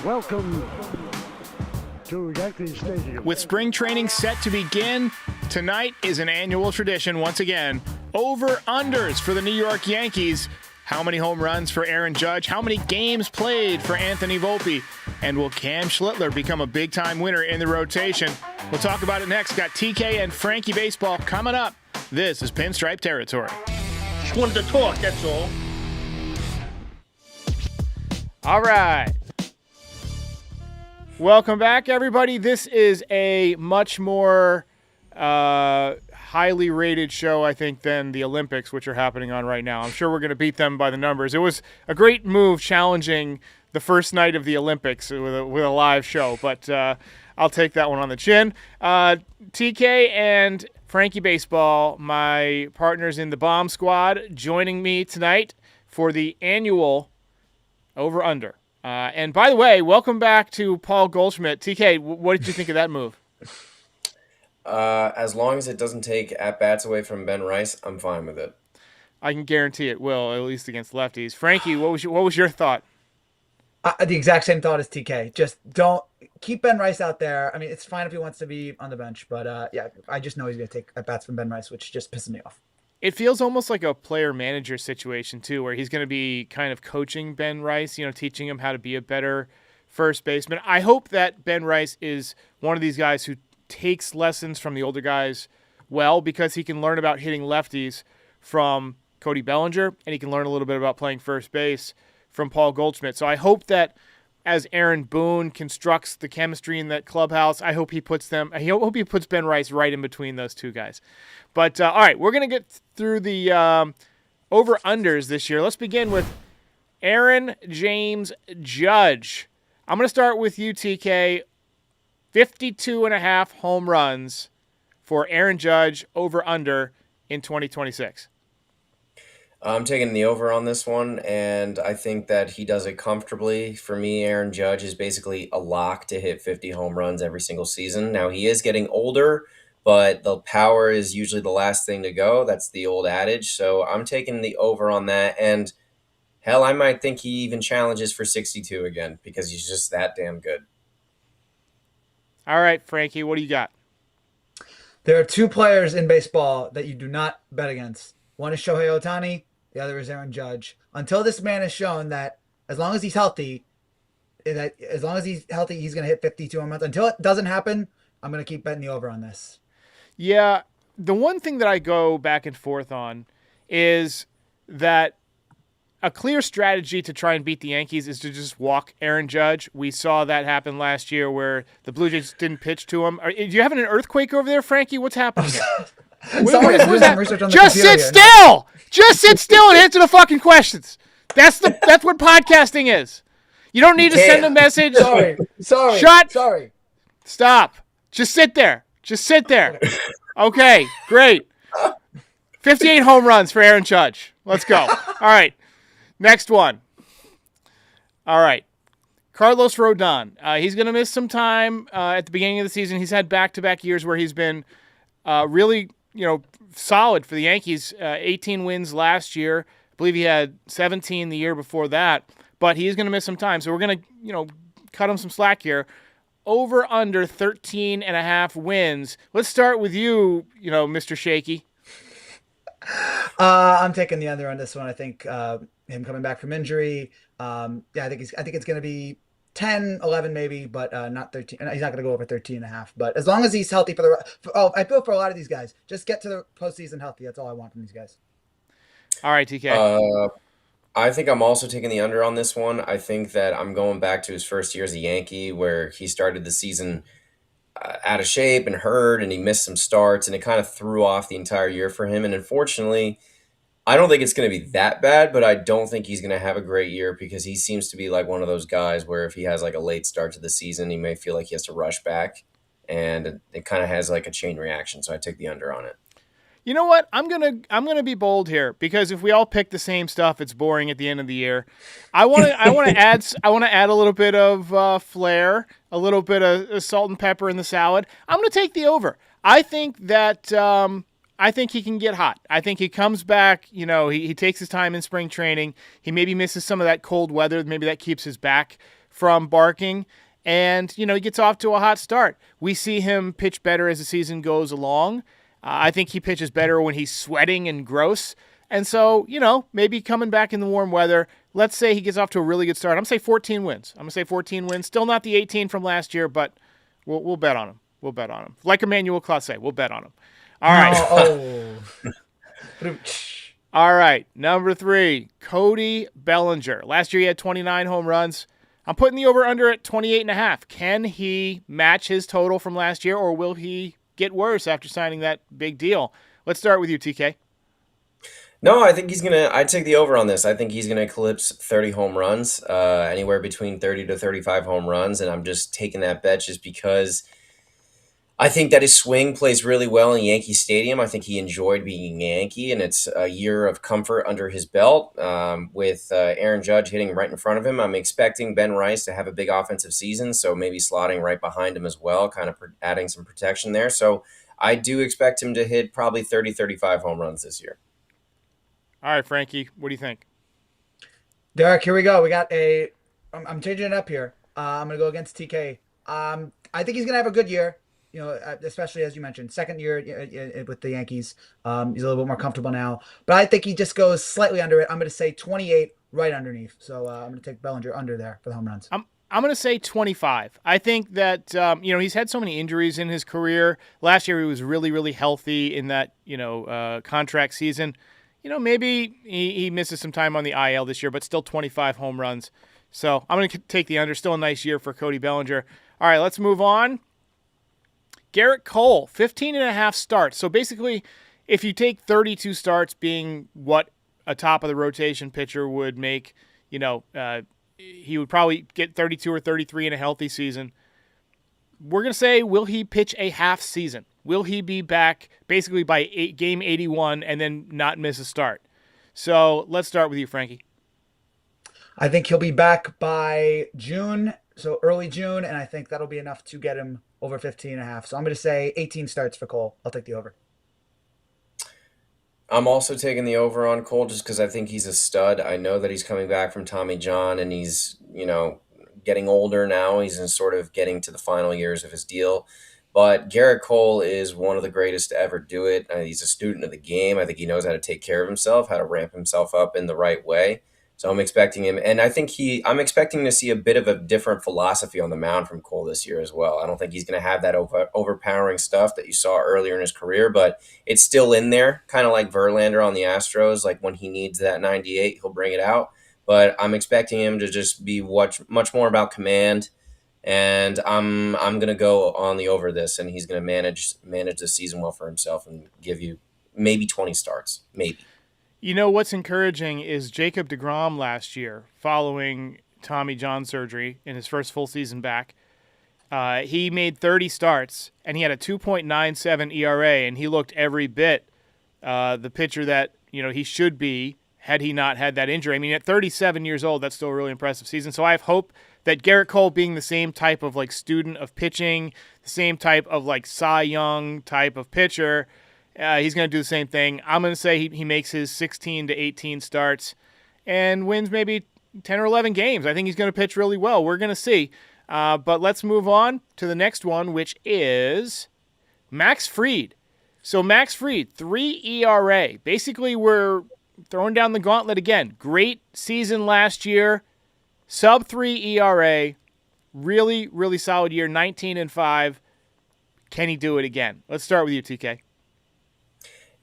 Welcome to Yankee Stadium. With spring training set to begin, tonight is an annual tradition once again. Over-unders for the New York Yankees. How many home runs for Aaron Judge? How many games played for Anthony Volpe? And will Cam Schlittler become a big-time winner in the rotation? We'll talk about it next. Got TK and Frankie baseball coming up. This is Pinstripe Territory. Just wanted to talk, that's all. All right. Welcome back, everybody. This is a much more highly rated show, I think, than the Olympics, which are happening on right now. I'm sure we're going to beat them by the numbers. It was a great move challenging the first night of the Olympics with a live show, but I'll take that one on the chin. TK and Frankie Baseball, my partners in the Bomb Squad, joining me tonight for the annual Over-Under. And by the way, welcome back to Paul Goldschmidt. TK, what did you think of that move? As long as it doesn't take at-bats away from Ben Rice, I'm fine with it. I can guarantee it will, at least against lefties. Frankie, what was your thought? The exact same thought as TK. Just don't keep Ben Rice out there. I mean, it's fine if he wants to be on the bench, but yeah, I just know he's going to take at-bats from Ben Rice, which just pisses me off. It feels almost like a player-manager situation, too, where he's going to be kind of coaching Ben Rice, teaching him how to be a better first baseman. I hope that Ben Rice is one of these guys who takes lessons from the older guys well, because he can learn about hitting lefties from Cody Bellinger, and he can learn a little bit about playing first base from Paul Goldschmidt. So I hope that as Aaron Boone constructs the chemistry in that clubhouse, I hope he puts Ben Rice right in between those two guys. But all right, we're going to get through the over-unders this year. Let's begin with Aaron James Judge. I'm going to start with you, TK. 52.5 home runs for Aaron Judge over-under in 2026. I'm taking the over on this one, and I think that he does it comfortably. For me, Aaron Judge is basically a lock to hit 50 home runs every single season. Now, he is getting older, but the power is usually the last thing to go. That's the old adage. So I'm taking the over on that, and hell, I might think he even challenges for 62 again, because he's just that damn good. All right, Frankie, what do you got? There are two players in baseball that you do not bet against. One is Shohei Ohtani. The other is Aaron Judge. Until this man has shown that as long as he's healthy, he's going to hit 52 home runs. Until it doesn't happen, I'm going to keep betting the over on this. Yeah, the one thing that I go back and forth on is that a clear strategy to try and beat the Yankees is to just walk Aaron Judge. We saw that happen last year where the Blue Jays didn't pitch to him. Do you have an earthquake over there, Frankie? What's happening here? Just sit still! Just sit still and answer the fucking questions. That's what podcasting is. You don't need to send a message. Sorry. Sorry. Stop. Just sit there. Okay, great. 58 home runs for Aaron Judge. Let's go. All right. Next one. All right. Carlos Rodon. He's going to miss some time at the beginning of the season. He's had back-to-back years where he's been really, solid for the Yankees. 18 wins last year. I believe he had 17 the year before that. But he's going to miss some time. So we're going to, cut him some slack here. Over under 13.5 wins. Let's start with you, Mr. Shaky. I'm taking the under on this one. I think him coming back from injury. I think it's going to be 10, 11 maybe, but not 13. He's not going to go over 13.5. But as long as he's healthy I feel for a lot of these guys. Just get to the postseason healthy. That's all I want from these guys. All right, TK. I think I'm also taking the under on this one. I think that I'm going back to his first year as a Yankee, where he started the season out of shape and hurt, and he missed some starts, and it kind of threw off the entire year for him. And unfortunately, I don't think it's going to be that bad, but I don't think he's going to have a great year, because he seems to be like one of those guys where if he has like a late start to the season, he may feel like he has to rush back, and it kind of has like a chain reaction. So I take the under on it. You know what? I'm gonna be bold here, because if we all pick the same stuff, it's boring at the end of the year. I want to add a little bit of flair, a little bit of salt and pepper in the salad. I'm gonna take the over. I think that I think he can get hot. I think he comes back, you know, he takes his time in spring training. He maybe misses some of that cold weather. Maybe that keeps his back from barking. And, he gets off to a hot start. We see him pitch better as the season goes along. I think he pitches better when he's sweating and gross. And so, maybe coming back in the warm weather, let's say he gets off to a really good start. I'm going to say 14 wins. Still not the 18 from last year, but we'll bet on him. Like Emmanuel Clase, we'll bet on him. All right. All right. Number 3, Cody Bellinger. Last year he had 29 home runs. I'm putting the over-under at 28.5. Can he match his total from last year, or will he get worse after signing that big deal? Let's start with you, TK. No, I think I'd take the over on this. I think he's gonna eclipse 30 home runs, anywhere between 30 to 35 home runs, and I'm just taking that bet just because I think that his swing plays really well in Yankee Stadium. I think he enjoyed being a Yankee, and it's a year of comfort under his belt. With Aaron Judge hitting right in front of him, I'm expecting Ben Rice to have a big offensive season, so maybe slotting right behind him as well, kind of adding some protection there. So I do expect him to hit probably 30, 35 home runs this year. All right, Frankie, what do you think? Derek, here we go. I'm changing it up here. I'm going to go against TK. I think he's going to have a good year, especially as you mentioned, second year with the Yankees. He's a little bit more comfortable now. But I think he just goes slightly under it. I'm going to say 28 right underneath. So I'm going to take Bellinger under there for the home runs. I'm going to say 25. I think that, he's had so many injuries in his career. Last year he was really, really healthy in that, contract season. Maybe he misses some time on the IL this year, but still 25 home runs. So I'm going to take the under. Still a nice year for Cody Bellinger. All right, let's move on. Gerrit Cole, 15.5 starts. So basically, if you take 32 starts being what a top of the rotation pitcher would make, he would probably get 32 or 33 in a healthy season. We're going to say, will he pitch a half season? Will he be back basically by game 81 and then not miss a start? So let's start with you, Frankie. I think he'll be back by June, so early June, and I think that'll be enough to get him over 15.5. So I'm going to say 18 starts for Cole. I'll take the over. I'm also taking the over on Cole just because I think he's a stud. I know that he's coming back from Tommy John, and he's, getting older now. He's in sort of getting to the final years of his deal. But Gerrit Cole is one of the greatest to ever do it. He's a student of the game. I think he knows how to take care of himself, how to ramp himself up in the right way. So I'm expecting him, and I'm expecting to see a bit of a different philosophy on the mound from Cole this year as well. I don't think he's going to have that overpowering stuff that you saw earlier in his career, but it's still in there, kind of like Verlander on the Astros. Like when he needs that 98, he'll bring it out. But I'm expecting him to just be much more about command, and I'm going to go on the over this, and he's going to manage the season well for himself and give you maybe 20 starts, maybe. What's encouraging is Jacob deGrom last year, following Tommy John surgery in his first full season back. He made 30 starts, and he had a 2.97 ERA, and he looked every bit the pitcher that he should be had he not had that injury. I mean, at 37 years old, that's still a really impressive season. So I have hope that Gerrit Cole, being the same type of student of pitching, the same type of Cy Young type of pitcher, he's going to do the same thing. I'm going to say he makes his 16 to 18 starts and wins maybe 10 or 11 games. I think he's going to pitch really well. We're going to see. But let's move on to the next one, which is Max Fried. So Max Fried, 3 ERA. Basically, we're throwing down the gauntlet again. Great season last year. Sub 3 ERA. Really, really solid year. 19-5. Can he do it again? Let's start with you, TK.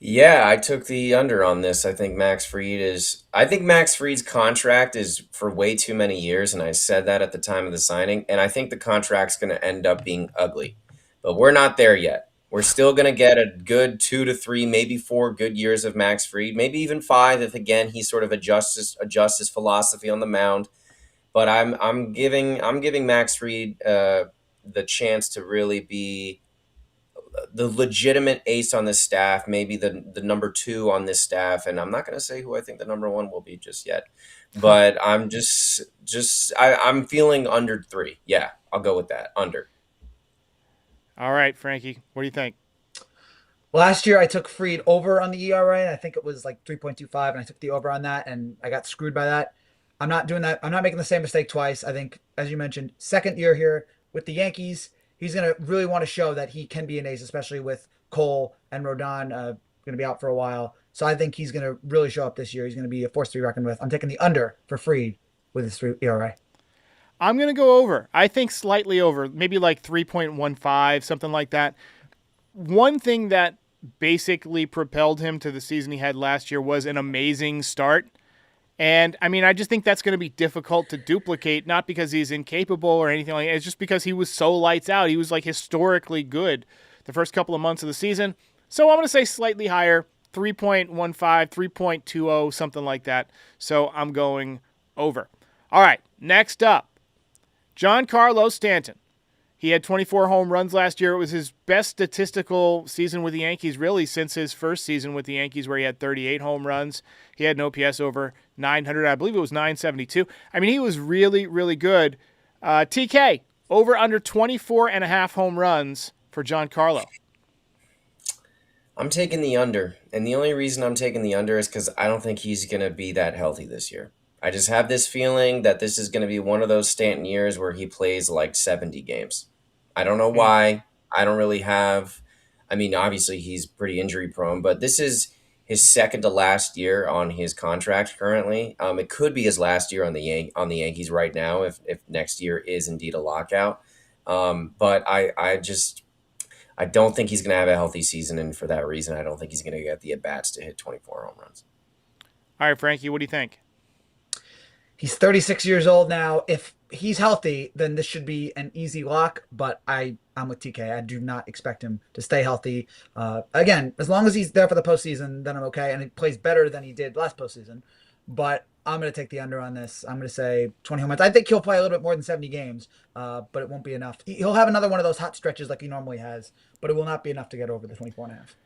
Yeah, I took the under on this. I think Max Fried's contract is for way too many years, and I said that at the time of the signing, and I think the contract's going to end up being ugly. But we're not there yet. We're still going to get a good 2 to 3, maybe 4 good years of Max Fried, maybe even 5 if, again, he sort of adjusts his philosophy on the mound. But I'm giving Max Fried the chance to really be the legitimate ace on this staff, maybe the number 2 on this staff, and I'm not going to say who I think the number 1 will be just yet, but I'm I'm feeling under 3. Yeah, I'll go with that, under. All right, Frankie, what do you think? Last year I took Fried over on the ERA, and I think it was 3.25, and I took the over on that, and I got screwed by that. I'm not doing that. I'm not making the same mistake twice. I think, as you mentioned, second year here with the Yankees, he's going to really want to show that he can be an ace, especially with Cole and Rodon going to be out for a while. So I think he's going to really show up this year. He's going to be a force to be reckoned with. I'm taking the under for Fried with his ERA. I'm going to go over. I think slightly over, maybe like 3.15, something like that. One thing that basically propelled him to the season he had last year was an amazing start. And, I mean, I just think that's going to be difficult to duplicate, not because he's incapable or anything like that. It's just because he was so lights out. He was, like, historically good the first couple of months of the season. So I'm going to say slightly higher, 3.15, 3.20, something like that. So I'm going over. All right, next up, Giancarlo Stanton. He had 24 home runs last year. It was his best statistical season with the Yankees, really, since his first season with the Yankees, where he had 38 home runs. He had an OPS over 900. I believe it was 972. I mean, he was really, really good. TK, over under 24 and a half home runs for Giancarlo. I'm taking the under. And the only reason I'm taking the under is because I don't think he's going to be that healthy this year. I just have this feeling that this is going to be one of those Stanton years where he plays like 70 games. I don't know why. I don't really have. I mean, obviously he's pretty injury prone, but this is his second to last year on his contract currently. It could be his last year on the Yankees right now if next year is indeed a lockout. But I don't think he's going to have a healthy season, and for that reason, I don't think he's going to get the at bats to hit 24 home runs. All right, Frankie, what do you think? He's 36 years old now. If he's healthy, then this should be an easy lock, but I'm with TK. I do not expect him to stay healthy. Again, as long as he's there for the postseason, then I'm okay, and he plays better than he did last postseason. But I'm going to take the under on this. I'm going to say 20 home runs. I think he'll play a little bit more than 70 games, but it won't be enough. He'll have another one of those hot stretches like he normally has, but it will not be enough to get over the 24 and a half.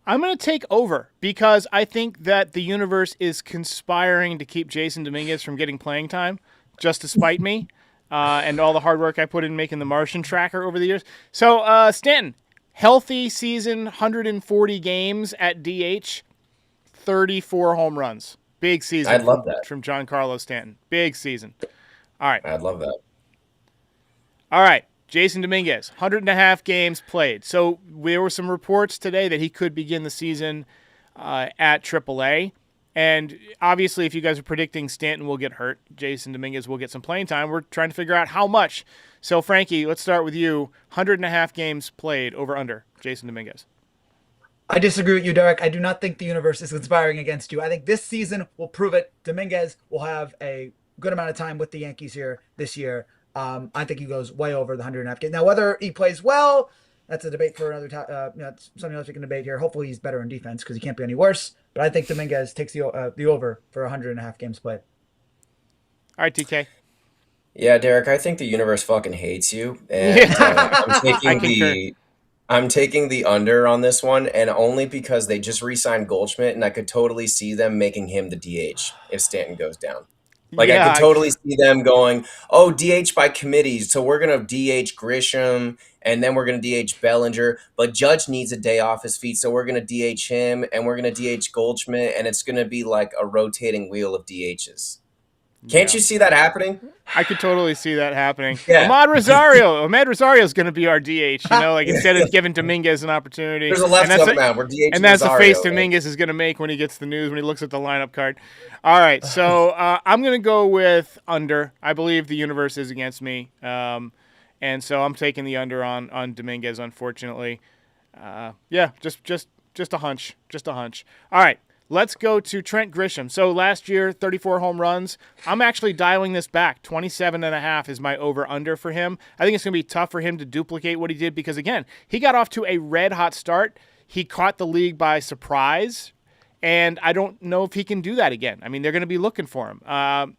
I'm going to take over because I think that the universe is conspiring to keep Jason Dominguez from getting playing time just to spite me and all the hard work I put in making the Martian tracker over the years. So, Stanton, healthy season, 140 games at DH, 34 home runs. Big season. I'd love that. From Giancarlo Stanton. Big season. All right. I'd love that. All right. Jason Dominguez, 100.5 games played. So there were some reports today that he could begin the season at AAA. And obviously, if you guys are predicting Stanton will get hurt, Jason Dominguez will get some playing time. We're trying to figure out how much. So, Frankie, let's start with you. 100.5 games played, over under, Jason Dominguez. I disagree with you, Derek. I do not think the universe is conspiring against you. I think this season will prove it. Dominguez will have a good amount of time with the Yankees here this year. I think he goes way over the 100.5 games. Now, whether he plays well, that's a debate for another time. Something else we can debate here. Hopefully, he's better in defense because he can't be any worse. But I think Dominguez takes the over for 100.5 games played. All right, TK. Yeah, Derek, I think the universe fucking hates you, and I'm taking the under on this one, and only because they just re-signed Goldschmidt, and I could totally see them making him the DH if Stanton goes down. I could totally see them going, oh, DH by committee, so we're going to DH Grisham, and then we're going to DH Bellinger, but Judge needs a day off his feet, so we're going to DH him, and we're going to DH Goldschmidt, and it's going to be like a rotating wheel of DHs. Can't you see that happening? I could totally see that happening. Yeah. Ahmad Rosario is going to be our DH, instead of giving Dominguez an opportunity. There's a left-up now. We're DH and that's Rosario, the face Dominguez is going to make when he gets the news, when he looks at the lineup card. All right, so I'm going to go with under. I believe the universe is against me, and so I'm taking the under on Dominguez, unfortunately. Just a hunch. All right. Let's go to Trent Grisham. So last year, 34 home runs. I'm actually dialing this back. 27.5 is my over-under for him. I think it's going to be tough for him to duplicate what he did because, again, he got off to a red-hot start. He caught the league by surprise, and I don't know if he can do that again. I mean, they're going to be looking for him.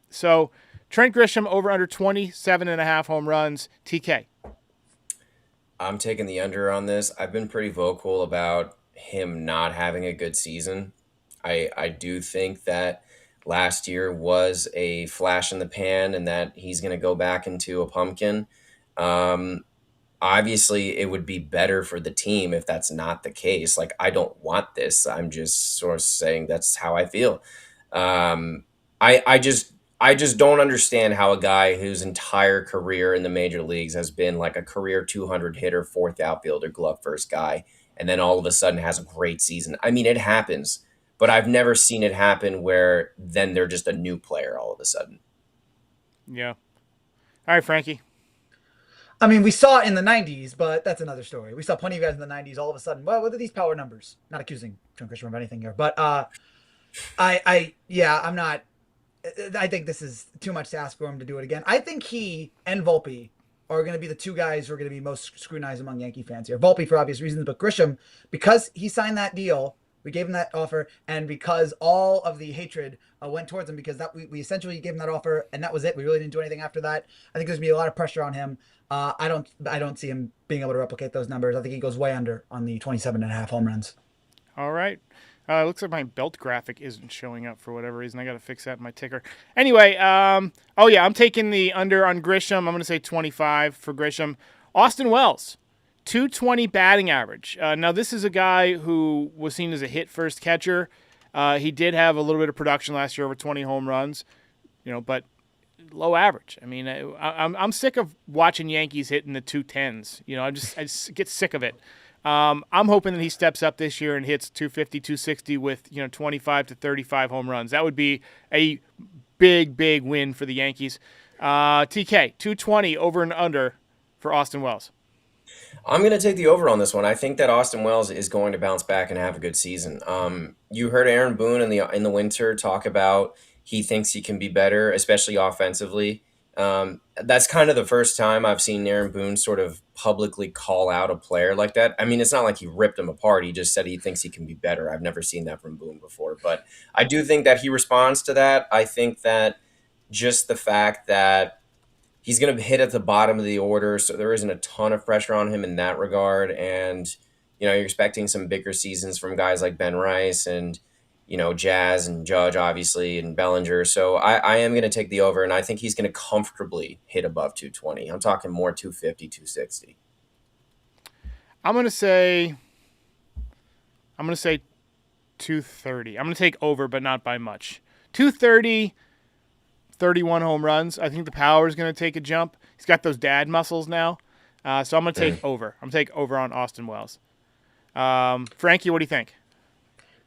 So Trent Grisham, over-under 27.5 home runs. TK. I'm taking the under on this. I've been pretty vocal about him not having a good season. I do think that last year was a flash in the pan and that he's going to go back into a pumpkin. Obviously, it would be better for the team if that's not the case. Like, I don't want this. I'm just sort of saying that's how I feel. I just don't understand how a guy whose entire career in the major leagues has been like a career 200 hitter, fourth outfielder, glove first guy, and then all of a sudden has a great season. I mean, it happens, but I've never seen it happen where then they're just a new player all of a sudden. Yeah. All right, Frankie. I mean, we saw it in the 90s, but that's another story. We saw plenty of guys in the 90s all of a sudden. Well, what are these power numbers? Not accusing Trent Grisham of anything here, but yeah, I'm not. I think this is too much to ask for him to do it again. I think he and Volpe are going to be the two guys who are going to be most scrutinized among Yankee fans here. Volpe for obvious reasons, but Grisham, because he signed that deal, we gave him that offer, and because all of the hatred went towards him, because that we essentially gave him that offer, and that was it. We really didn't do anything after that. I think there's going to be a lot of pressure on him. I don't see him being able to replicate those numbers. I think he goes way under on the 27.5 home runs. All right. Looks like my belt graphic isn't showing up for whatever reason. I got to fix that in my ticker. Anyway, I'm taking the under on Grisham. I'm going to say 25 for Grisham. Austin Wells, 220 batting average. Now, this is a guy who was seen as a hit-first catcher. He did have a little bit of production last year, over 20 home runs, but low average. I mean, I'm sick of watching Yankees hitting the 210s. I just get sick of it. I'm hoping that he steps up this year and hits 250, 260 with 25 to 35 home runs. That would be a big win for the Yankees. TK, 220 over and under for Austin Wells. I'm going to take the over on this one. I think that Austin Wells is going to bounce back and have a good season. You heard Aaron Boone in the winter talk about he thinks he can be better, especially offensively. That's kind of the first time I've seen Aaron Boone sort of publicly call out a player like that. I mean, it's not like he ripped him apart. He just said he thinks he can be better. I've never seen that from Boone before, but I do think that he responds to that. I think that just the fact that he's going to hit at the bottom of the order, so there isn't a ton of pressure on him in that regard. And, you're expecting some bigger seasons from guys like Ben Rice and, Jazz and Judge, obviously, and Bellinger. So I am going to take the over, and I think he's going to comfortably hit above 220. I'm talking more 250, 260. I'm going to say 230. I'm going to take over, but not by much. 230, 31 home runs. I think the power is going to take a jump. He's got those dad muscles now. So I'm going to take over. I'm going to take over on Austin Wells. Frankie, what do you think?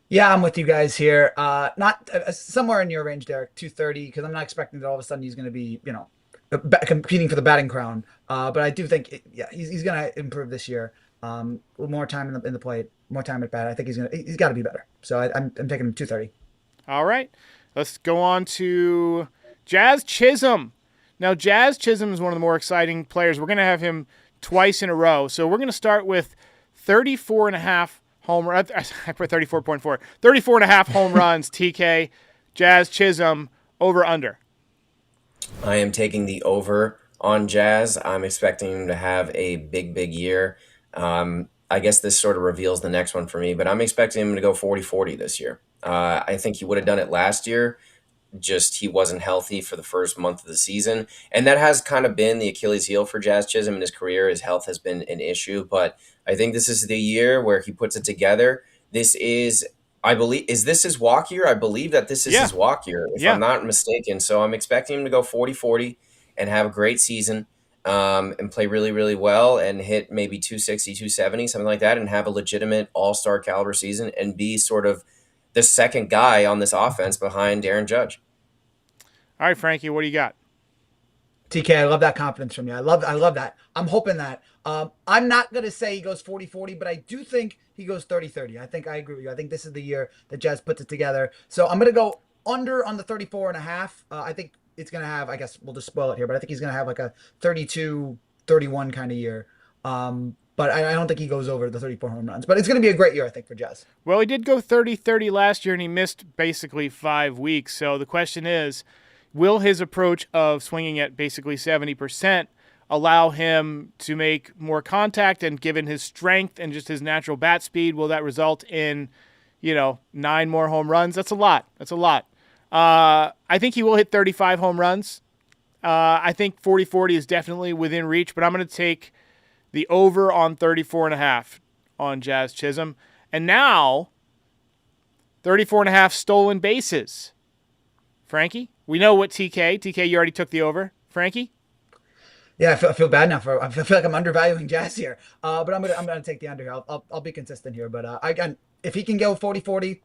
Yeah, I'm with you guys here. Not somewhere in your range, Derek, 230, because I'm not expecting that all of a sudden he's going to be, competing for the batting crown. But I do think, he's going to improve this year. With more time in the plate, more time at bat. I think he's got to be better. So I'm taking him 230. All right, let's go on to Jazz Chisholm. Now, Jazz Chisholm is one of the more exciting players. We're going to have him twice in a row. So we're going to start with 34.5 home runs. I put 34.4. 34.5 home runs, TK. Jazz Chisholm, over under. I am taking the over on Jazz. I'm expecting him to have a big year. I guess this sort of reveals the next one for me, but I'm expecting him to go 40-40 this year. I think he would have done it last year. Just he wasn't healthy for the first month of the season. And that has kind of been the Achilles heel for Jazz Chisholm in his career. His health has been an issue, but I think this is the year where he puts it together. This is, I believe, is this his walk year? I believe that this is his walk year, if I'm not mistaken. So I'm expecting him to go 40-40 and have a great season, and play really well and hit maybe 260, 270, something like that, and have a legitimate all-star caliber season and be sort of the second guy on this offense behind Aaron Judge. All right, Frankie, what do you got? TK, I love that confidence from you. I love that. I'm hoping that. I'm not going to say he goes 40-40, but I do think he goes 30-30. I think I agree with you. I think this is the year that Jazz puts it together. So I'm going to go under on the 34.5. I think it's going to have, I guess we'll just spoil it here, but I think he's going to have like a 32-31 kind of year. But I don't think he goes over the 34 home runs. But it's going to be a great year, I think, for Jazz. Well, he did go 30-30 last year, and he missed basically 5 weeks. So the question is, will his approach of swinging at basically 70% allow him to make more contact? And given his strength and just his natural bat speed, will that result in, 9 more home runs? That's a lot. I think he will hit 35 home runs. I think 40-40 is definitely within reach, but I'm going to take the over on 34.5 on Jazz Chisholm. And now, 34.5 stolen bases Frankie? We know what TK. TK, you already took the over. Frankie? Yeah, I feel bad now I feel like I'm undervaluing Jazz here. But I'm gonna take the under here. I'll be consistent here. But again, if he can go 40-40,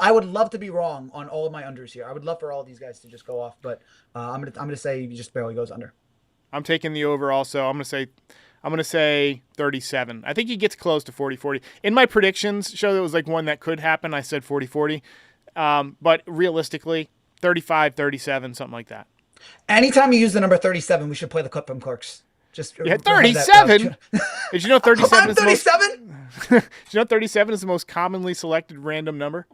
I would love to be wrong on all of my unders here. I would love for all of these guys to just go off. But I'm gonna say he just barely goes under. I'm taking the over also. I'm gonna say 37. I think he gets close to 40-40. In my predictions show that was like one that could happen. I said 40-40. But realistically, 35-37, something like that. Anytime you use the number 37, we should play the clip from Clerks. Just 37. Did you know 37? I'm 37. Did you know 37 is the most commonly selected random number?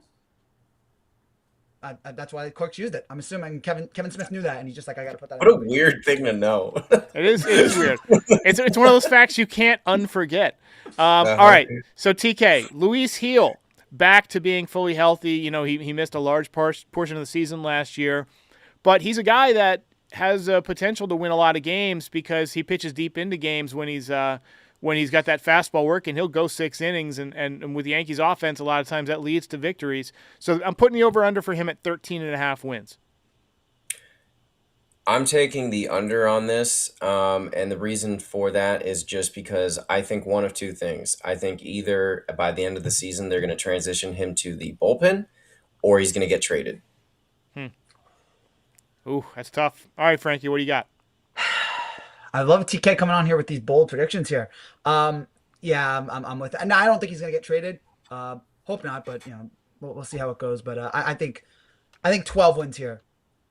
That's why Clerks used it. I'm assuming Kevin Smith knew that, and he's just like, I got to put that. What a weird thing to know. It is weird. It's one of those facts you can't unforget. All right. So TK, Luis Gil back to being fully healthy. You know, he missed a large portion of the season last year. But he's a guy that has a potential to win a lot of games because he pitches deep into games when he's got that fastball working. He'll go 6 innings, and with the Yankees offense, a lot of times that leads to victories. So I'm putting the over-under for him at 13.5 wins. I'm taking the under on this, and the reason for that is just because I think one of two things. I think either by the end of the season they're going to transition him to the bullpen, or he's going to get traded. Ooh, that's tough. All right, Frankie, what do you got? I love TK coming on here with these bold predictions here. Yeah, I'm with it. No, I don't think he's gonna get traded. Hope not, but you know, we'll see how it goes. But I think 12 wins here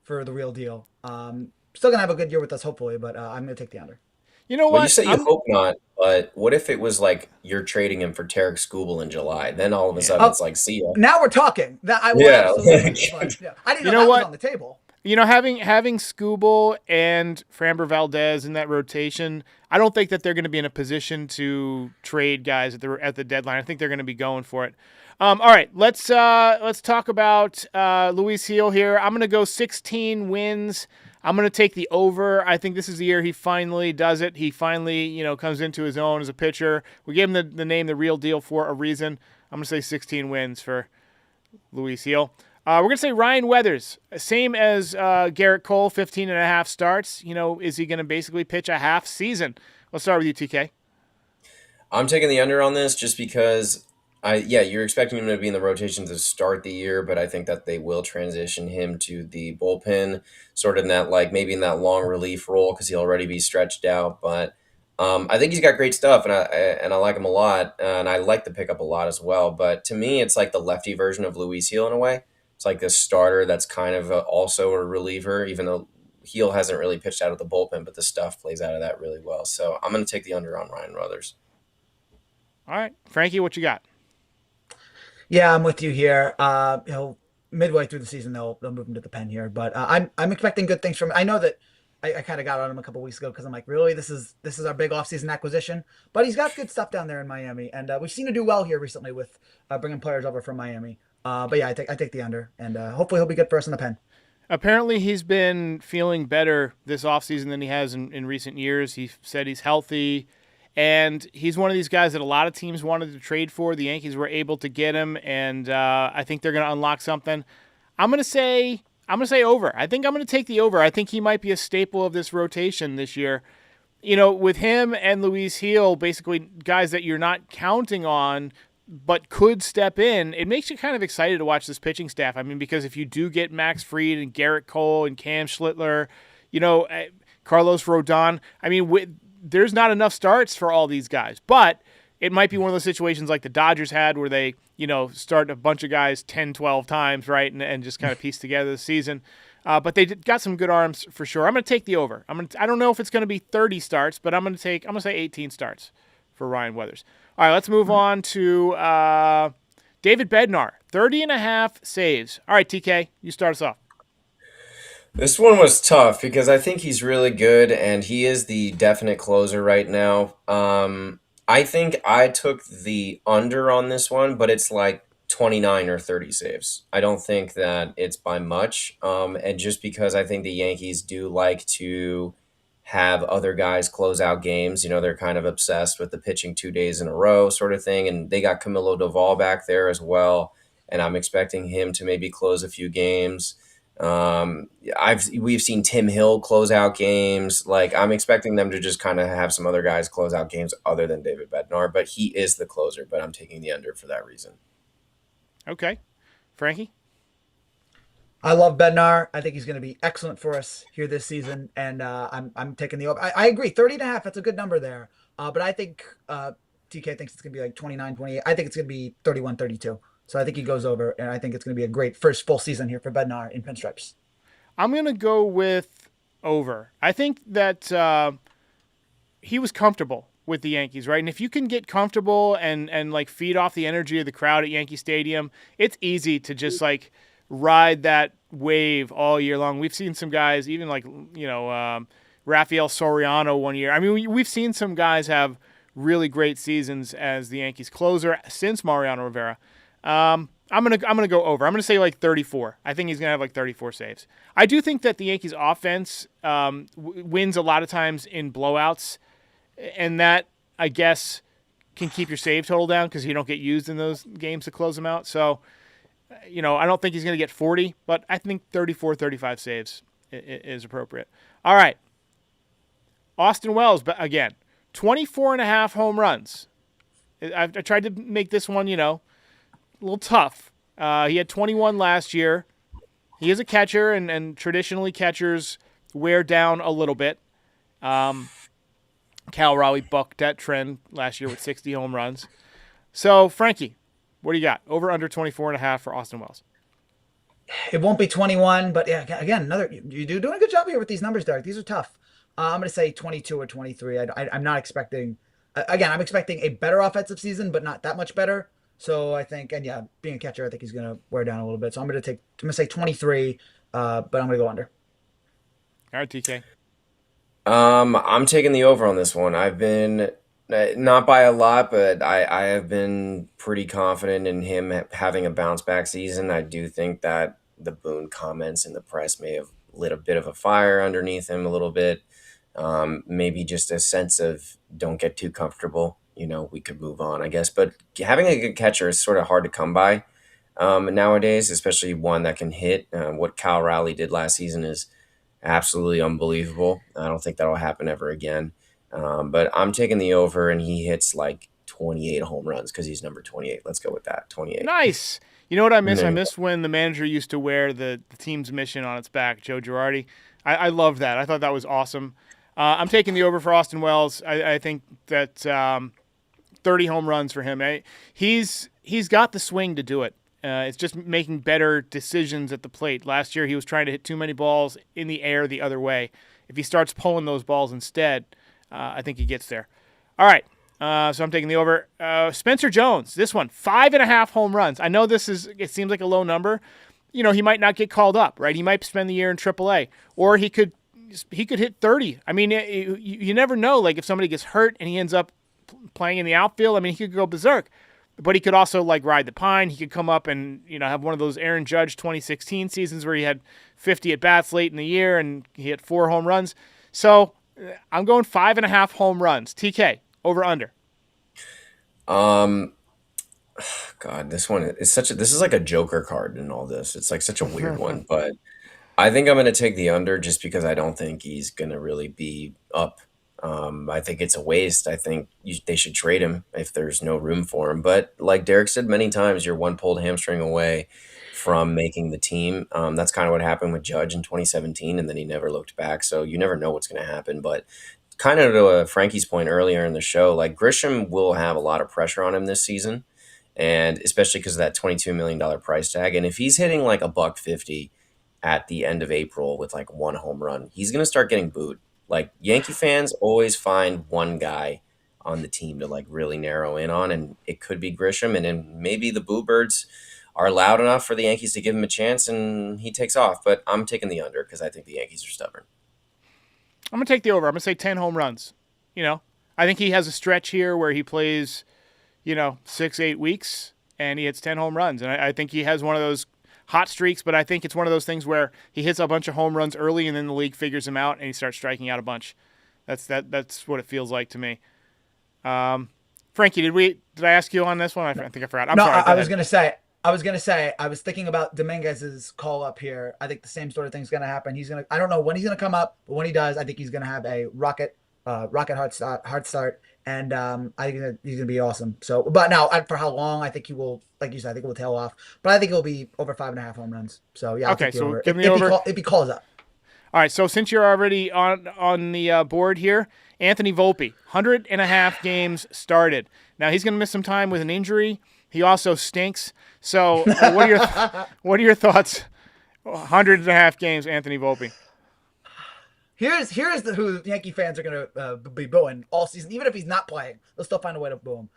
for the real deal. Still gonna have a good year with us, hopefully. But I'm gonna take the under. You know what? Well, you say you hope not, but what if it was like you're trading him for Tarek Skubal in July? Then all of a sudden it's like, see ya. Now we're talking. That I will absolutely. But, yeah. I didn't know that was on the table. You know, having Skubal and Framber Valdez in that rotation, I don't think that they're going to be in a position to trade guys at the deadline. I think they're going to be going for it. All right, let's talk about Luis Gil here. I'm going to go 16 wins. I'm going to take the over. I think this is the year he finally does it. He finally, comes into his own as a pitcher. We gave him the name The Real Deal for a reason. I'm going to say 16 wins for Luis Gil. We're going to say Ryan Weathers, same as Gerrit Cole, 15.5 starts. Is he going to basically pitch a half season? Let's start with you, TK. I'm taking the under on this just because, you're expecting him to be in the rotation to start the year, but I think that they will transition him to the bullpen, sort of in that, maybe in that long relief role because he'll already be stretched out. But I think he's got great stuff, and I like him a lot, and I like the pickup a lot as well. But to me, it's like the lefty version of Luis Gil in a way. It's like this starter that's kind of also a reliever, even though Gil hasn't really pitched out of the bullpen, but the stuff plays out of that really well. So I'm going to take the under on Ryan Weathers. All right. Frankie, what you got? Yeah, I'm with you here. Midway through the season, they'll move him to the pen here. But I'm expecting good things from him. I know that I kind of got on him a couple weeks ago because I'm like, really? This is our big offseason acquisition? But he's got good stuff down there in Miami. And we've seen him do well here recently with bringing players over from Miami. But yeah, I take the under, and hopefully he'll be good for us in the pen. Apparently he's been feeling better this offseason than he has in recent years. He said he's healthy, and he's one of these guys that a lot of teams wanted to trade for. The Yankees were able to get him, and I think they're going to unlock something. I'm going to say over. I think I'm going to take the over. I think he might be a staple of this rotation this year. With him and Luis Gil, basically guys that you're not counting on but could step in, it makes you kind of excited to watch this pitching staff. I mean, because if you do get Max Fried and Gerrit Cole and Cam Schlittler, Carlos Rodon, I mean, there's not enough starts for all these guys. But it might be one of those situations like the Dodgers had where they, start a bunch of guys 10, 12 times, right, and just kind of piece together the season. But they got some good arms for sure. I'm going to take the over. I don't know if it's going to be 30 starts, but I'm going to say 18 starts for Ryan Weathers. All right, let's move on to David Bednar, 30.5 saves. All right, TK, you start us off. This one was tough because I think he's really good, and he is the definite closer right now. I think I took the under on this one, but it's like 29 or 30 saves. I don't think that it's by much, and just because I think the Yankees do like to have other guys close out games. They're kind of obsessed with the pitching 2 days in a row sort of thing. And they got Camilo Doval back there as well. And I'm expecting him to maybe close a few games. We've seen Tim Hill close out games. Like, I'm expecting them to just kind of have some other guys close out games other than David Bednar, but he is the closer. But I'm taking the under for that reason. Okay. Frankie? I love Bednar. I think he's going to be excellent for us here this season, and I'm taking the over. I agree, 30.5. That's a good number there. But I think TK thinks it's going to be like 29, 28. I think it's going to be 31, 32. So I think he goes over, and I think it's going to be a great first full season here for Bednar in pinstripes. I'm going to go with over. I think that he was comfortable with the Yankees, right? And if you can get comfortable and like feed off the energy of the crowd at Yankee Stadium, it's easy to just like ride that wave all year long. We've seen some guys, even like, Rafael Soriano one year. I mean, we've seen some guys have really great seasons as the Yankees closer since Mariano Rivera. I'm gonna go over. I'm gonna say like 34. I think he's gonna have like 34 saves. I do think that the Yankees offense wins a lot of times in blowouts, and that, I guess, can keep your save total down because you don't get used in those games to close them out. So, I don't think he's going to get 40, but I think 34, 35 saves is appropriate. All right. Austin Wells, but again, 24 and a half home runs. I tried to make this one, a little tough. He had 21 last year. He is a catcher, and traditionally catchers wear down a little bit. Cal Raleigh bucked that trend last year with 60 home runs. So, Frankie, what do you got? Over under 24 and a half for Austin Wells. It won't be 21, but yeah, again, you're doing a good job here with these numbers, Derek. These are tough. I'm going to say 22 or 23. I'm not expecting, again, I'm expecting a better offensive season, but not that much better. So I think, and yeah, being a catcher, I think he's going to wear down a little bit. So I'm going to say 23, but I'm going to go under. All right, TK. I'm taking the over on this one. I've been not by a lot, but I have been pretty confident in him having a bounce back season. I do think that the Boone comments in the press may have lit a bit of a fire underneath him a little bit. Maybe just a sense of don't get too comfortable. We could move on, I guess. But having a good catcher is sort of hard to come by nowadays, especially one that can hit. What Cal Raleigh did last season is absolutely unbelievable. I don't think that'll happen ever again. But I'm taking the over, and he hits like 28 home runs because he's number 28. Let's go with that, 28. Nice. You know what I miss? I miss when the manager used to wear the team's mission on its back, Joe Girardi. I loved that. I thought that was awesome. I'm taking the over for Austin Wells. I think that 30 home runs for him. He's got the swing to do it. It's just making better decisions at the plate. Last year, he was trying to hit too many balls in the air the other way. If he starts pulling those balls instead, I think he gets there. All right, so I'm taking the over. Spencer Jones, this one, 5.5 home runs. I know it seems like a low number. He might not get called up, right? He might spend the year in AAA, or he could hit 30. I mean, you never know. Like, if somebody gets hurt and he ends up playing in the outfield, I mean, he could go berserk. But he could also ride the pine. He could come up and have one of those Aaron Judge 2016 seasons where he had 50 at bats late in the year and he hit 4 home runs. So I'm going 5.5 home runs. TK, over under. God, this one is this is like a Joker card in all this. It's like such a weird one, but I think I'm going to take the under just because I don't think he's going to really be up. I think it's a waste. I think they should trade him if there's no room for him. But like Derek said many times, you're one pulled hamstring away from making the team. That's kind of what happened with Judge in 2017, and then he never looked back. So you never know what's going to happen. But kind of to Frankie's point earlier in the show, like Grisham will have a lot of pressure on him this season, and especially because of that $22 million price tag. And if he's hitting like a $150 at the end of April with like 1 home run, he's going to start getting booed. Like, Yankee fans always find one guy on the team to like really narrow in on, and it could be Grisham, and then maybe the Boo Birds are loud enough for the Yankees to give him a chance and he takes off. But I'm taking the under because I think the Yankees are stubborn. I'm going to take the over. I'm going to say 10 home runs. I think he has a stretch here where he plays, 6-8 weeks and he hits 10 home runs. And I think he has one of those hot streaks, but I think it's one of those things where he hits a bunch of home runs early and then the league figures him out and he starts striking out a bunch. That's what it feels like to me. Frankie, did I ask you on this one? I think I forgot. I'm sorry. I was going to say, I was gonna say, I was thinking about Dominguez's call up here. I think the same sort of thing's gonna happen. I don't know when he's gonna come up, but when he does, I think he's gonna have a rocket hard start, and I think he's gonna be awesome. So, but now for how long? I think he will, like you said, I think he will tail off, but I think he'll be over 5.5 home runs. So yeah, I'll Okay, take the so over. give me the over. If he calls up. All right, so since you're already on the board here, Anthony Volpe, 100.5 games started. Now he's going to miss some time with an injury. He also stinks. So what are your thoughts? 100.5 games, Anthony Volpe. Here's who Yankee fans are gonna be booing all season, even if he's not playing. They'll still find a way to boo him.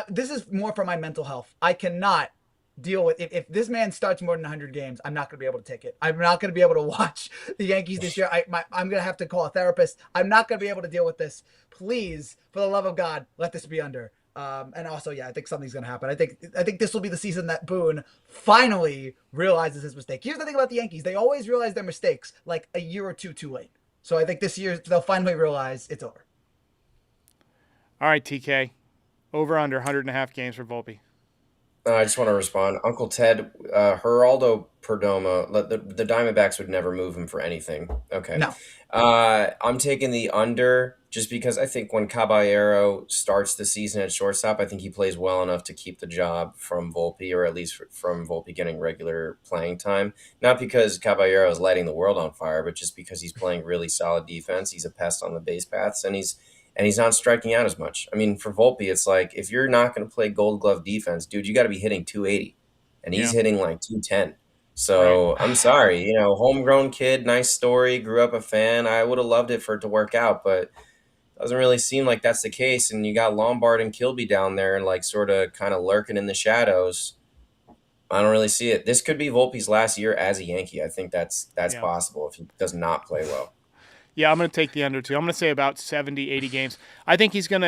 This is more for my mental health. I cannot deal with if this man starts more than 100 games. I'm not going to be able to take it. I'm not going to be able to watch the Yankees this year. I'm going to have to call a therapist. I'm not going to be able to deal with this. Please, for the love of God, let this be under. And also, yeah, I think something's going to happen. I think this will be the season that Boone finally realizes his mistake. Here's the thing about the Yankees. They always realize their mistakes like a year or two too late. So I think this year they'll finally realize it's over. All right, TK. Over under 100.5 games for Volpe. I just want to respond. Uncle Ted, Geraldo Perdomo, the Diamondbacks would never move him for anything. Okay. No. I'm taking the under just because I think when Caballero starts the season at shortstop, I think he plays well enough to keep the job from Volpe, or at least from Volpe getting regular playing time. Not because Caballero is lighting the world on fire, but just because he's playing really solid defense. He's a pest on the base paths, and he's not striking out as much. I mean, for Volpe, it's like, if you're not going to play Gold Glove defense, dude, you got to be hitting 280, and he's hitting like 210. So right. I'm sorry, homegrown kid, nice story, grew up a fan. I would have loved it for it to work out, but it doesn't really seem like that's the case. And you got Lombard and Kilby down there and like sort of kind of lurking in the shadows. I don't really see it. This could be Volpe's last year as a Yankee. I think that's possible if he does not play well. Yeah, I'm going to take the under, too. I'm going to say about 70, 80 games. I think he's going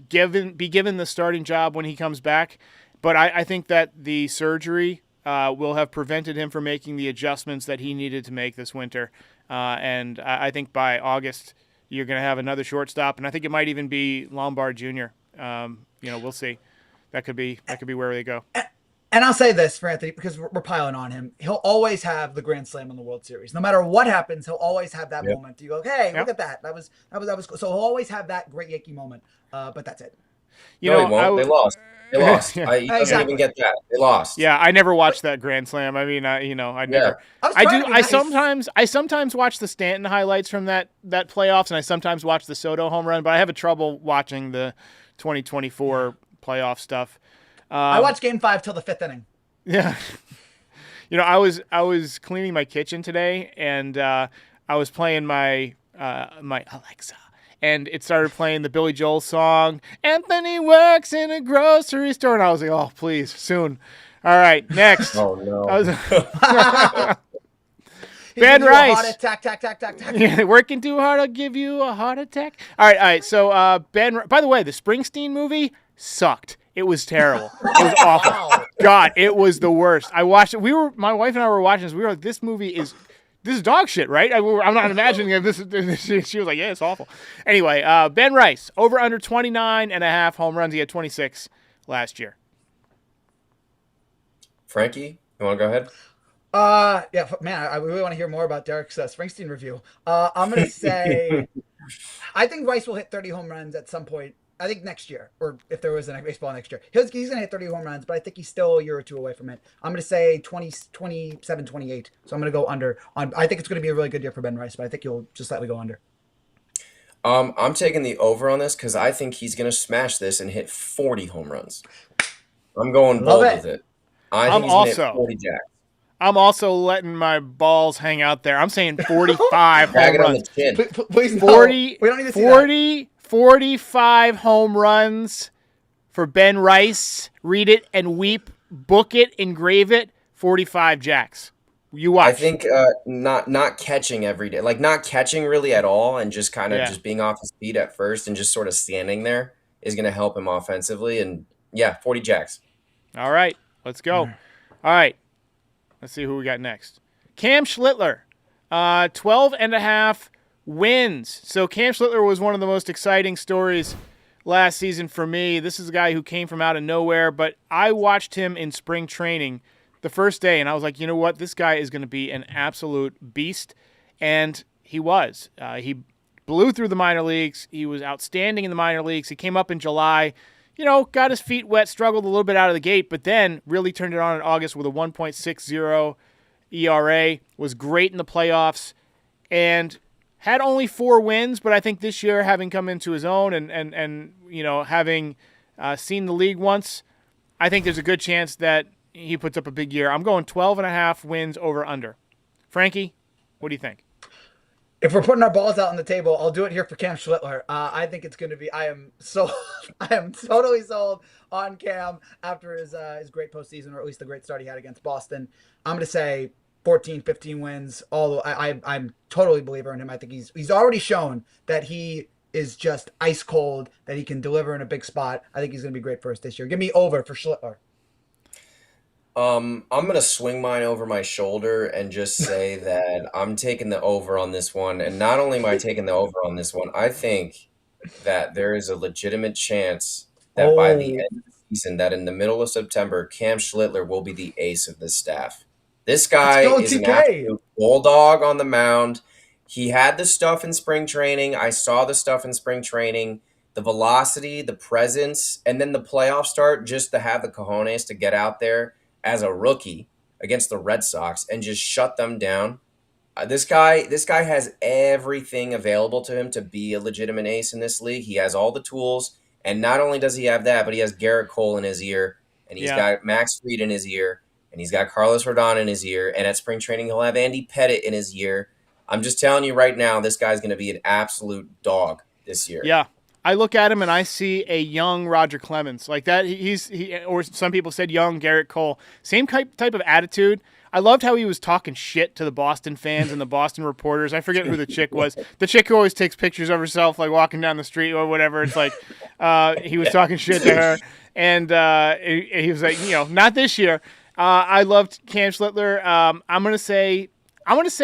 to be given the starting job when he comes back, but I think that the surgery will have prevented him from making the adjustments that he needed to make this winter. And I think by August, you're going to have another shortstop, and I think it might even be Lombard Jr. We'll see. That could be where they go. And I'll say this for Anthony, because we're piling on him. He'll always have the grand slam in the World Series. No matter what happens, he'll always have that moment. You go, hey, look at that. That was cool. So he'll always have that great Yankee moment. But that's it. He won't. They lost. They lost. Yeah. He doesn't even get that. They lost. Yeah, I never watched that grand slam. I mean, I never. I sometimes watch the Stanton highlights from that playoffs, and I sometimes watch the Soto home run. But I have a trouble watching the 2024 playoff stuff. I watched Game 5 till the 5th inning. Yeah. I was cleaning my kitchen today, and I was playing my Alexa, and it started playing the Billy Joel song, Anthony works in a grocery store, and I was like, oh, please, soon. All right, next. Oh, no. Ben Rice. Heart attack. Yeah, working too hard, I'll give you a heart attack. All right. So by the way, the Springsteen movie sucked. It was terrible. It was awful. God, it was the worst. I watched it. My wife and I were watching this. We were like, this is dog shit, right? I'm not imagining this. She was like, yeah, it's awful. Anyway, Ben Rice, over under 29.5 home runs. He had 26 last year. Frankie, you want to go ahead? Yeah, man, I really want to hear more about Derek's Springsteen review. I'm going to say, I think Rice will hit 30 home runs at some point. I think next year, or if there was a baseball next year. He's going to hit 30 home runs, but I think he's still a year or two away from it. I'm going to say 27, 28. So I'm going to go under. I think it's going to be a really good year for Ben Rice, but I think you'll just slightly go under. I'm taking the over on this because I think he's going to smash this and hit 40 home runs. I'm going bold with it. I think he's going to hit 40 jacks. I'm also letting my balls hang out there. I'm saying 45 home runs. Please, 40, we don't need to see 40, 45 home runs for Ben Rice. Read it and weep. Book it, engrave it. 45 jacks. You watch. I think not catching every day, like not catching really at all, and just kind of just being off his feet at first and just sort of standing there is going to help him offensively. And 40 jacks. All right, let's go. All right. Let's see who we got next. Cam Schlittler, 12.5 wins. So Cam Schlittler was one of the most exciting stories last season for me. This is a guy who came from out of nowhere, but I watched him in spring training the first day, and I was like, you know what? This guy is going to be an absolute beast, and he was. He blew through the minor leagues. He was outstanding in the minor leagues. He came up in July, got his feet wet, struggled a little bit out of the gate, but then really turned it on in August with a 1.60 ERA, was great in the playoffs, and had only 4 wins, but I think this year, having come into his own and having seen the league once, I think there's a good chance that he puts up a big year. I'm going 12.5 wins over under. Frankie, what do you think? If we're putting our balls out on the table, I'll do it here for Cam Schlittler. I think it's going to be. I am totally sold on Cam after his great postseason, or at least the great start he had against Boston. I'm going to say 14, 15 wins. Although I'm totally a believer in him. I think he's already shown that he is just ice cold, that he can deliver in a big spot. I think he's going to be great for us this year. Give me over for Schlittler. I'm going to swing mine over my shoulder and just say that I'm taking the over on this one. And not only am I taking the over on this one, I think that there is a legitimate chance that by the end of the season, that in the middle of September, Cam Schlittler will be the ace of this staff. This guy is an absolute bulldog on the mound. He had the stuff in spring training. I saw the stuff in spring training. The velocity, the presence, and then the playoff start, just to have the cojones to get out there as a rookie against the Red Sox and just shut them down. This guy has everything available to him to be a legitimate ace in this league. He has all the tools, and not only does he have that, but he has Gerrit Cole in his ear, and he's got Max Fried in his ear, and he's got Carlos Rodon in his ear, and at spring training he'll have Andy Pettit in his ear. I'm just telling you right now, this guy's going to be an absolute dog this year. Yeah. I look at him and I see a young Roger Clemens like that. Or some people said young Gerrit Cole. Same type of attitude. I loved how he was talking shit to the Boston fans and the Boston reporters. I forget who the chick was. The chick who always takes pictures of herself, like walking down the street or whatever. It's like he was talking shit to her, and he was like, not this year. I loved Cam Schlittler. I'm gonna say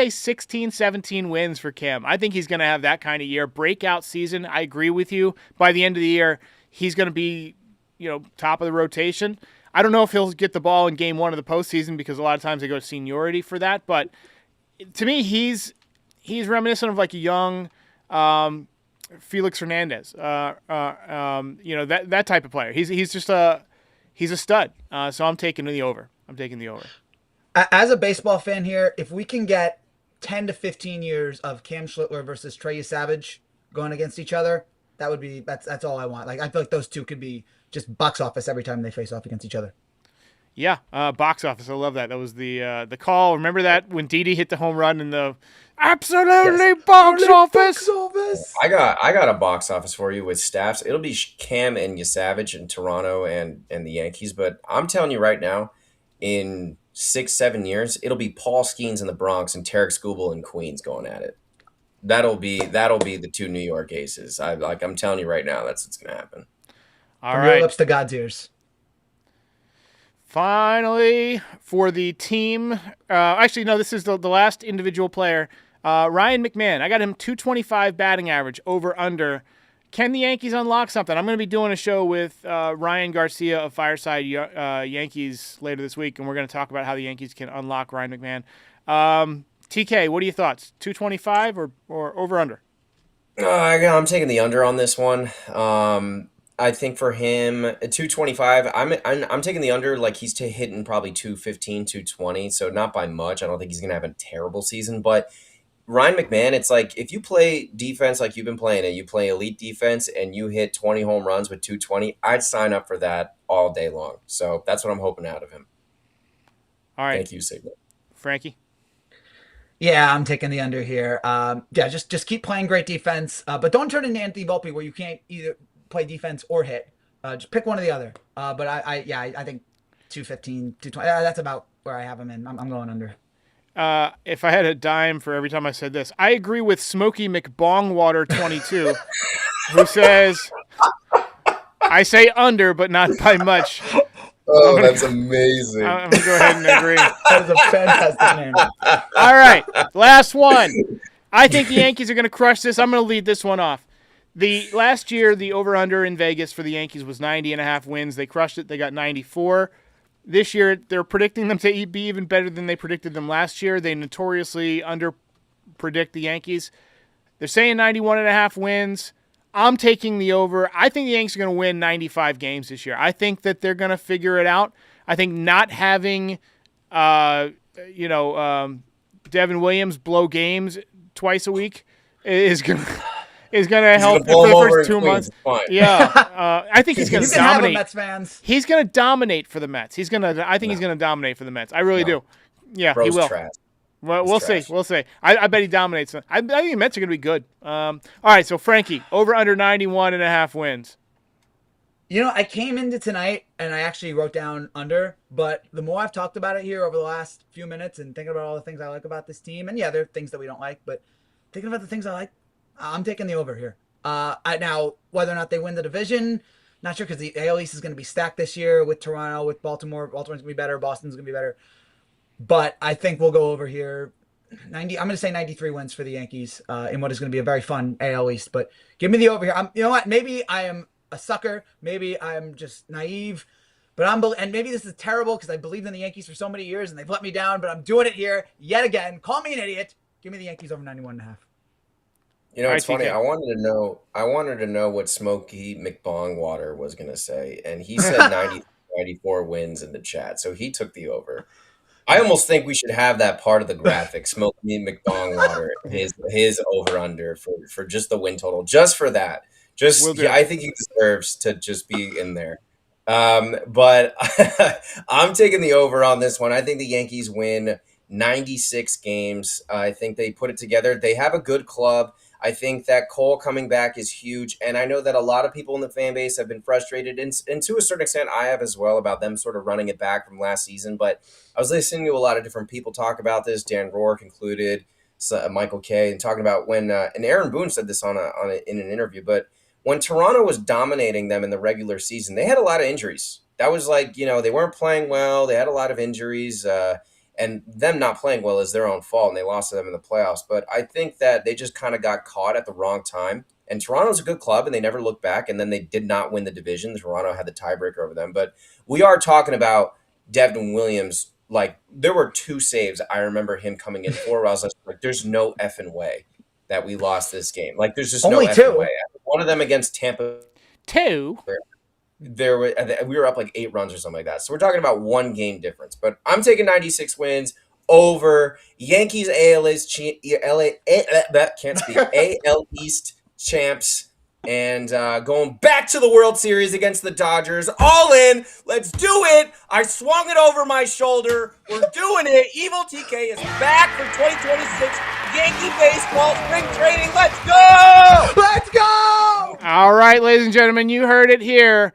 16, 17 wins for Cam. I think he's going to have that kind of year. Breakout season. I agree with you. By the end of the year, he's going to be, top of the rotation. I don't know if he'll get the ball in game 1 of the postseason because a lot of times they go to seniority for that. But to me, he's reminiscent of like a young Felix Hernandez. That type of player. He's just a stud. So I'm taking the over. As a baseball fan here, if we can get 10 to 15 years of Cam Schlittler versus Trey Savage going against each other, that's all I want. Like, I feel like those two could be just box office every time they face off against each other. Yeah, box office. I love that. That was the call. Remember that when Didi hit the home run in the absolutely box office? I got a box office for you with staffs. It'll be Cam and Savage in Toronto and the Yankees. But I'm telling you right now, in 6-7 years, it'll be Paul Skeens in the Bronx and Tarek Skubal in Queens going at it. That'll be the 2 New York aces. I'm telling you right now, that's what's gonna happen. All From right. your lips to God's ears. Finally, for the team, actually no, this is the last individual player. Ryan McMahon. I got him 225 batting average over under. Can the Yankees unlock something? I'm going to be doing a show with Ryan Garcia of Fireside Yankees later this week, and we're going to talk about how the Yankees can unlock Ryan McMahon. TK, what are your thoughts? 225 or over under? I'm taking the under on this one. I think for him, 225, I'm taking the under. Like, he's hitting probably 215, 220, so not by much. I don't think he's going to have a terrible season, but Ryan McMahon, it's like if you play defense like you've been playing it, you play elite defense and you hit 20 home runs with 220, I'd sign up for that all day long. So that's what I'm hoping out of him. All right. Thank you, Sigmund. Frankie? Yeah, I'm taking the under here. Just keep playing great defense, but don't turn into Anthony Volpe where you can't either play defense or hit. Just pick one or the other. But I think 215, 220, that's about where I have him in. I'm going under. If I had a dime for every time I said this, I agree with Smokey McBongwater 22, who says, I say under, but not by much. That's amazing. I'm going to go ahead and agree. That is a fantastic name. All right, last one. I think the Yankees are going to crush this. I'm going to lead this one off. The last year, the over-under in Vegas for the Yankees was 90.5 wins. They crushed it. They got 94. This year, they're predicting them to be even better than they predicted them last year. They notoriously under-predict the Yankees. They're saying 91.5 wins. I'm taking the over. I think the Yankees are going to win 95 games this year. I think that they're going to figure it out. I think not having, Devin Williams blow games twice a week is going to help for the first 2 months. Yeah, I think he's going to dominate. Have him, Mets fans. He's going to dominate for the Mets. He's going to. I think he's going to dominate for the Mets. I really do. Yeah, Bro's he will. Trash. Well, we'll see. We'll see. I bet he dominates. I think the Mets are going to be good. All right, so Frankie, over under 91.5 wins. I came into tonight and I actually wrote down under, but the more I've talked about it here over the last few minutes and thinking about all the things I like about this team, and yeah, there are things that we don't like, but thinking about the things I like, I'm taking the over here. Now, whether or not they win the division, not sure, because the AL East is going to be stacked this year with Toronto, with Baltimore. Baltimore's going to be better. Boston's going to be better. But I think we'll go over here. 90. I'm going to say 93 wins for the Yankees in what is going to be a very fun AL East. But give me the over here. You know what? Maybe I am a sucker. Maybe I'm just naive. But and maybe this is terrible because I believed in the Yankees for so many years and they've let me down. But I'm doing it here yet again. Call me an idiot. Give me the Yankees over 91.5. It's funny. I wanted to know what Smokey McBongwater was going to say, and he said 94 wins in the chat, so he took the over. I almost think we should have that part of the graphic, Smokey McBongwater, his over under for just the win total, just for that. I think he deserves to just be in there. But I'm taking the over on this one. I think the Yankees win 96 games. I think they put it together. They have a good club. I think that Cole coming back is huge, and I know that a lot of people in the fan base have been frustrated, and to a certain extent I have as well, about them sort of running it back from last season. But I was listening to a lot of different people talk about this, Dan Rourke included, Michael Kay, and talking about when and Aaron Boone said this in an interview, but when Toronto was dominating them in the regular season, they had a lot of injuries. That was they weren't playing well. They had a lot of injuries. And them not playing well is their own fault, and they lost to them in the playoffs. But I think that they just kind of got caught at the wrong time. And Toronto's a good club, and they never looked back, and then they did not win the division. Toronto had the tiebreaker over them. But we are talking about Devin Williams. There were 2 saves I remember him coming in for, where I was like, there's no effing way that we lost this game. There's just only no effing way. One of them against Tampa. 2? We were up 8 runs or something like that. So we're talking about 1 game difference. But I'm taking 96 wins over Yankees AL East champs, and going back to the World Series against the Dodgers. All in. Let's do it. I swung it over my shoulder. We're doing it. Evil TK is back for 2026 Yankee baseball spring training. Let's go. Let's go. All right, ladies and gentlemen, you heard it here.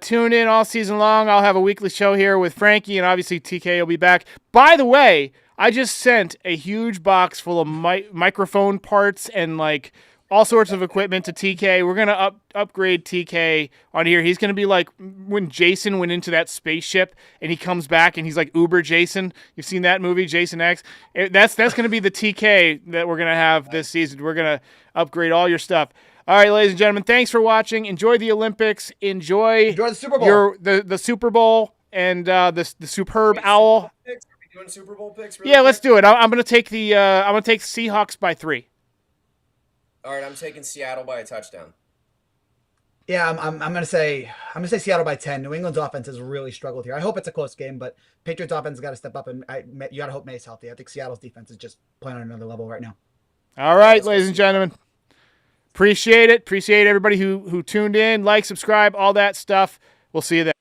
Tune in all season long. I'll have a weekly show here with Frankie, and obviously TK will be back. By the way, I just sent a huge box full of microphone parts and all sorts of equipment to TK. We're going to upgrade TK on here. He's going to be like when Jason went into that spaceship and he comes back and he's like Uber Jason. You've seen that movie, Jason X? That's going to be the TK that we're going to have this season. We're going to upgrade all your stuff. All right, ladies and gentlemen, thanks for watching. Enjoy the Olympics. Enjoy the Super Bowl. The Super Bowl and the superb owl. Are we doing Super Bowl picks? Really quick? Let's do it. I'm going to take Seahawks by 3. All right, I'm taking Seattle by a touchdown. Yeah, I'm gonna say Seattle by 10. New England's offense has really struggled here. I hope it's a close game, but Patriots offense has got to step up, and you got to hope May's healthy. I think Seattle's defense is just playing on another level right now. All right, ladies and gentlemen. Appreciate it. Appreciate everybody who tuned in. Like, subscribe, all that stuff. We'll see you there.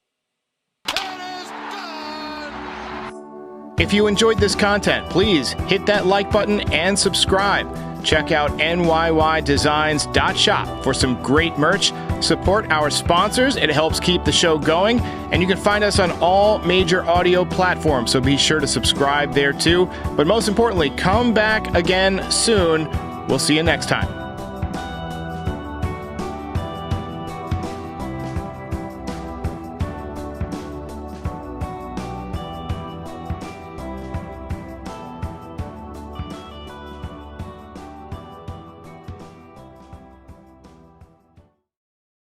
If you enjoyed this content, please hit that like button and subscribe. Check out nydesigns.shop for some great merch. Support our sponsors. It helps keep the show going. And you can find us on all major audio platforms, so be sure to subscribe there too. But most importantly, come back again soon. We'll see you next time.